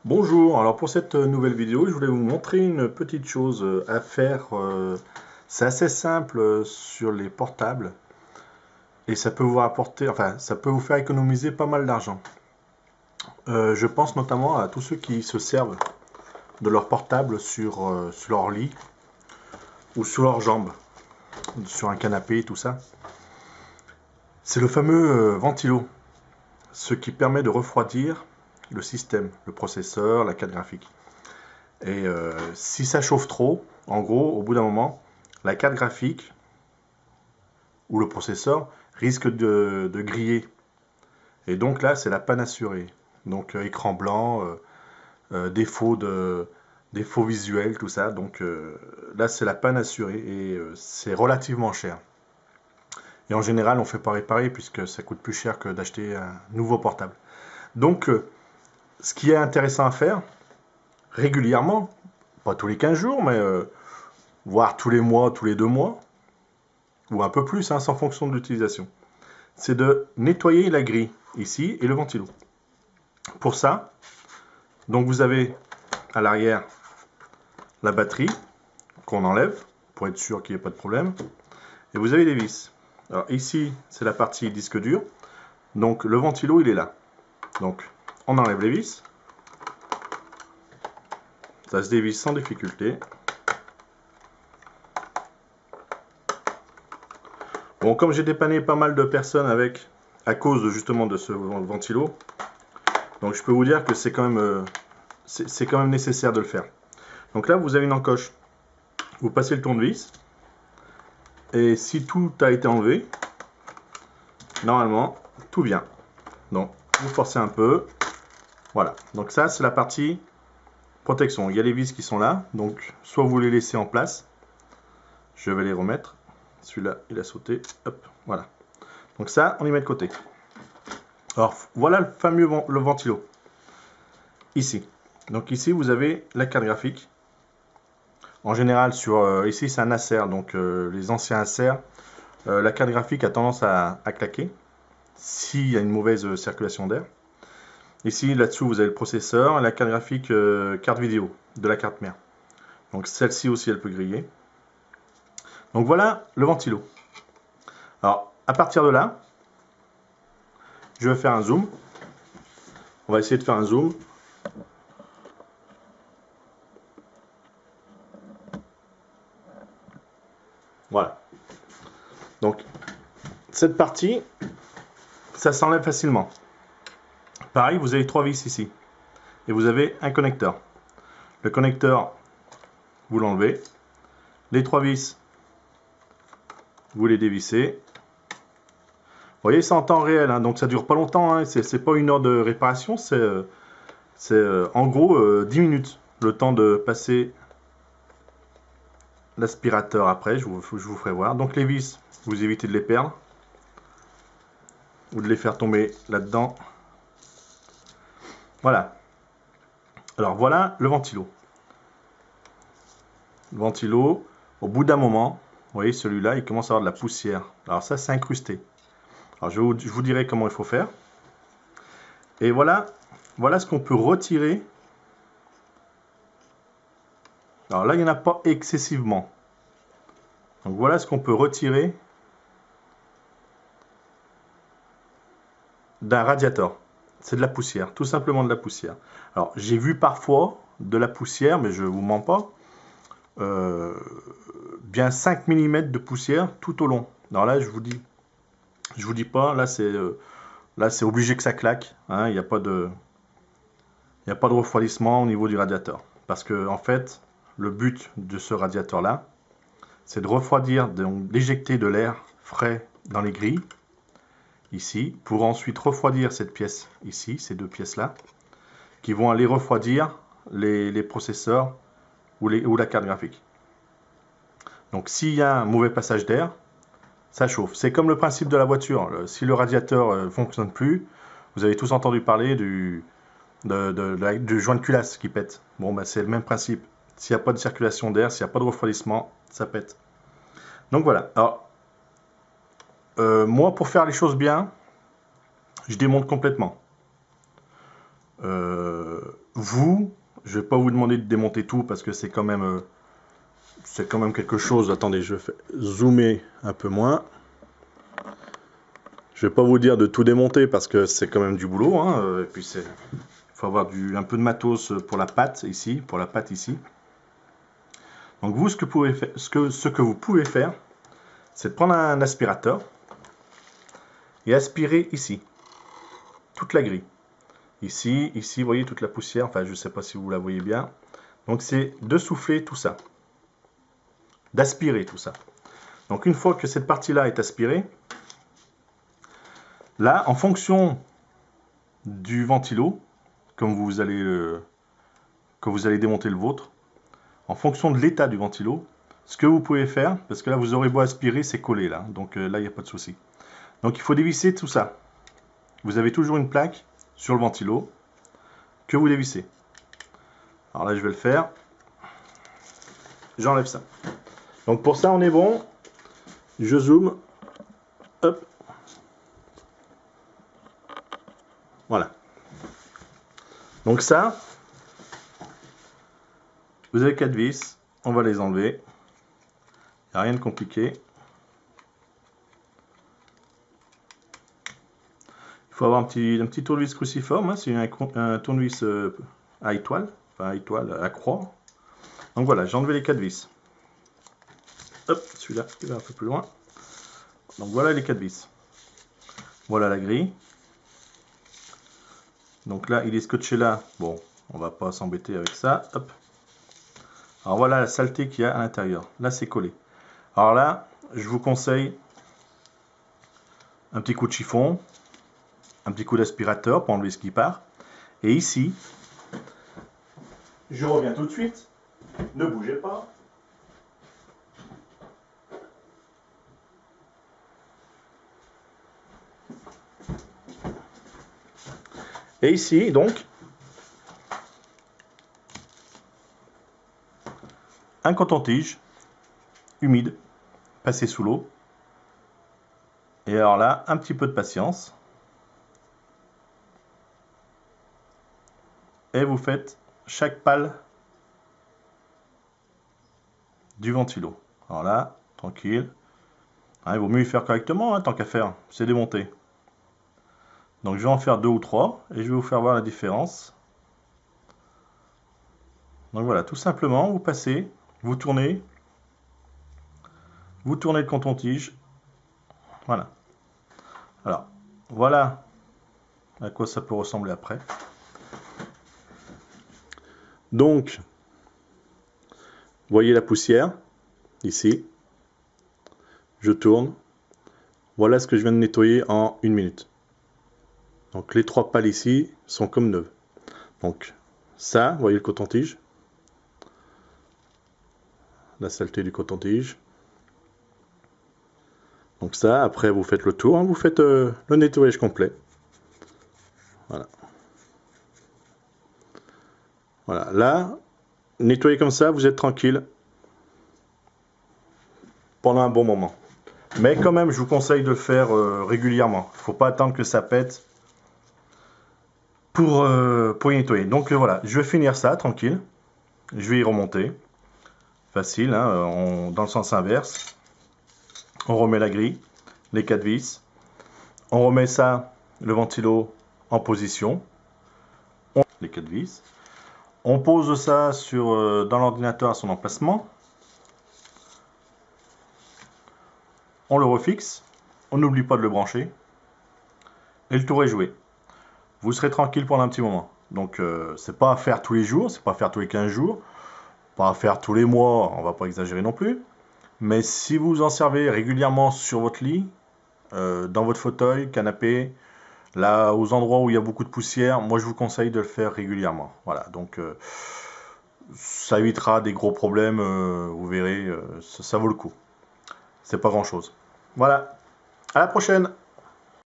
Bonjour, alors pour cette nouvelle vidéo, je voulais vous montrer une petite chose à faire. C'est assez simple sur les portables et ça peut vous rapporter, enfin, ça peut vous faire économiser pas mal d'argent. Je pense notamment à tous ceux qui se servent de leur portable sur leur lit ou sur leurs jambes, sur un canapé, tout ça. C'est le fameux ventilo, ce qui permet de refroidir le système, le processeur, la carte graphique. Et si ça chauffe trop, en gros, au bout d'un moment, la carte graphique ou le processeur risque de griller. Et donc là, c'est la panne assurée. Donc écran blanc, défaut visuel, tout ça. Donc là, c'est la panne assurée et c'est relativement cher. Et en général, on ne fait pas réparer puisque ça coûte plus cher que d'acheter un nouveau portable. Donc, ce qui est intéressant à faire régulièrement, pas tous les 15 jours, mais voire tous les mois, tous les 2 mois, ou un peu plus, hein, sans fonction de l'utilisation, c'est de nettoyer la grille, ici, et le ventilo. Pour ça, donc vous avez à l'arrière la batterie, qu'on enlève, pour être sûr qu'il n'y ait pas de problème, et vous avez des vis. Alors ici, c'est la partie disque dur, donc le ventilo, il est là. Donc, on enlève les vis, ça se dévisse sans difficulté. Bon, comme j'ai dépanné pas mal de personnes avec, à cause justement de ce ventilo, donc je peux vous dire que c'est quand même nécessaire de le faire. Donc là, vous avez une encoche. Vous passez le tournevis. Et si tout a été enlevé, normalement, tout vient. Donc, vous forcez un peu. Voilà. Donc ça, c'est la partie protection. Il y a les vis qui sont là. Donc, soit vous les laissez en place. Je vais les remettre. Celui-là, il a sauté. Hop, voilà. Donc ça, on y met de côté. Alors, voilà le fameux le ventilo. Ici. Donc ici, vous avez la carte graphique. En général, ici, c'est un Acer. Donc, les anciens Acer, la carte graphique a tendance à claquer s'il y a une mauvaise circulation d'air. Ici, là-dessous, vous avez le processeur, la carte graphique, carte vidéo de la carte mère. Donc celle-ci aussi, elle peut griller. Donc voilà le ventilo. Alors, à partir de là, je vais faire un zoom. On va essayer de faire un zoom. Voilà. Donc, cette partie, ça s'enlève facilement. Pareil, vous avez 3 vis ici. Et vous avez un connecteur. Le connecteur, vous l'enlevez. Les 3 vis, vous les dévissez. Vous voyez, c'est en temps réel, hein, donc ça dure pas longtemps. Hein, c'est pas une heure de réparation, c'est en gros 10 minutes. Le temps de passer l'aspirateur après, je vous ferai voir. Donc les vis, vous évitez de les perdre ou de les faire tomber là-dedans. Voilà. Alors voilà le ventilo. Le ventilo, au bout d'un moment, vous voyez celui-là, il commence à avoir de la poussière. Alors ça, c'est incrusté. Alors je vous dirai comment il faut faire. Et voilà, voilà ce qu'on peut retirer. Alors là, il n'y en a pas excessivement. Donc voilà ce qu'on peut retirer d'un radiateur. C'est de la poussière, tout simplement de la poussière. Alors j'ai vu parfois de la poussière, mais je ne vous mens pas, bien 5 mm de poussière tout au long. Alors là, je vous dis pas, là c'est obligé que ça claque. Hein, il n'y a pas de refroidissement au niveau du radiateur. Parce que en fait, le but de ce radiateur-là, c'est de refroidir, donc d'éjecter de l'air frais dans les grilles, ici, pour ensuite refroidir cette pièce ici, ces deux pièces-là, qui vont aller refroidir les processeurs ou la carte graphique. Donc s'il y a un mauvais passage d'air, ça chauffe. C'est comme le principe de la voiture. Si le radiateur ne fonctionne plus, vous avez tous entendu parler du joint de culasse qui pète. Bon, bah, c'est le même principe. S'il n'y a pas de circulation d'air, s'il n'y a pas de refroidissement, ça pète. Donc voilà. Alors, moi, pour faire les choses bien, je démonte complètement. je vais pas vous demander de démonter tout parce que c'est quand même quelque chose. Attendez, je fais zoomer un peu moins. Je vais pas vous dire de tout démonter parce que c'est quand même du boulot, hein. Et puis il faut avoir un peu de matos pour la pâte ici, Donc vous, ce que vous pouvez faire, c'est de prendre un aspirateur et aspirer ici, toute la grille. Ici, vous voyez toute la poussière, enfin je ne sais pas si vous la voyez bien. Donc c'est de souffler tout ça, d'aspirer tout ça. Donc une fois que cette partie-là est aspirée, là, en fonction du ventilo, quand vous allez démonter le vôtre, en fonction de l'état du ventilo, ce que vous pouvez faire, parce que là vous aurez beau aspirer, c'est collé là, donc là il n'y a pas de souci. Donc il faut dévisser tout ça. Vous avez toujours une plaque sur le ventilo que vous dévissez. Alors là je vais le faire. J'enlève ça. Donc pour ça on est bon. Je zoome. Hop. Voilà. Donc ça, vous avez 4 vis. On va les enlever. Il n'y a rien de compliqué. Il faut avoir un petit tournevis cruciforme. Hein, c'est un tournevis à étoile. Enfin à étoile, à croix. Donc voilà, j'ai enlevé les 4 vis. Hop, celui-là, il va un peu plus loin. Donc voilà les 4 vis. Voilà la grille. Donc là, il est scotché là. Bon, on va pas s'embêter avec ça. Hop. Alors voilà la saleté qu'il y a à l'intérieur. Là, c'est collé. Alors là, je vous conseille un petit coup de chiffon, un petit coup d'aspirateur pour enlever ce qui part. Et ici, je reviens tout de suite. Ne bougez pas. Et ici, donc, un coton-tige humide, passé sous l'eau. Et alors là, un petit peu de patience. Et vous faites chaque pale du ventilo. Alors là, tranquille. Ah, il vaut mieux y faire correctement, hein, tant qu'à faire. C'est démonté. Donc je vais en faire 2 ou 3 et je vais vous faire voir la différence. Donc voilà, tout simplement, vous passez, vous tournez le coton-tige. Voilà. Alors, voilà à quoi ça peut ressembler après. Donc, voyez la poussière, ici. Je tourne. Voilà ce que je viens de nettoyer en 1 minute. Donc les 3 pales ici sont comme neuves. Donc ça, vous voyez le coton-tige. La saleté du coton-tige. Donc ça, après vous faites le tour, hein, vous faites le nettoyage complet. Voilà. Voilà, là, nettoyer comme ça, vous êtes tranquille pendant un bon moment. Mais quand même, je vous conseille de le faire régulièrement. Il ne faut pas attendre que ça pète pour y nettoyer. Donc voilà, je vais finir ça tranquille. Je vais y remonter. Facile, hein, dans le sens inverse. On remet la grille, les 4 vis. On remet ça, le ventilo, en position. Les 4 vis. On pose ça dans l'ordinateur à son emplacement. On le refixe. On n'oublie pas de le brancher. Et le tour est joué. Vous serez tranquille pendant un petit moment. Donc c'est pas à faire tous les jours, c'est pas à faire tous les 15 jours, pas à faire tous les mois, on va pas exagérer non plus. Mais si vous en servez régulièrement sur votre lit, dans votre fauteuil, canapé, là aux endroits où il y a beaucoup de poussière, moi je vous conseille de le faire régulièrement. Voilà, donc ça évitera des gros problèmes, vous verrez, ça vaut le coup. C'est pas grand chose. Voilà, à la prochaine!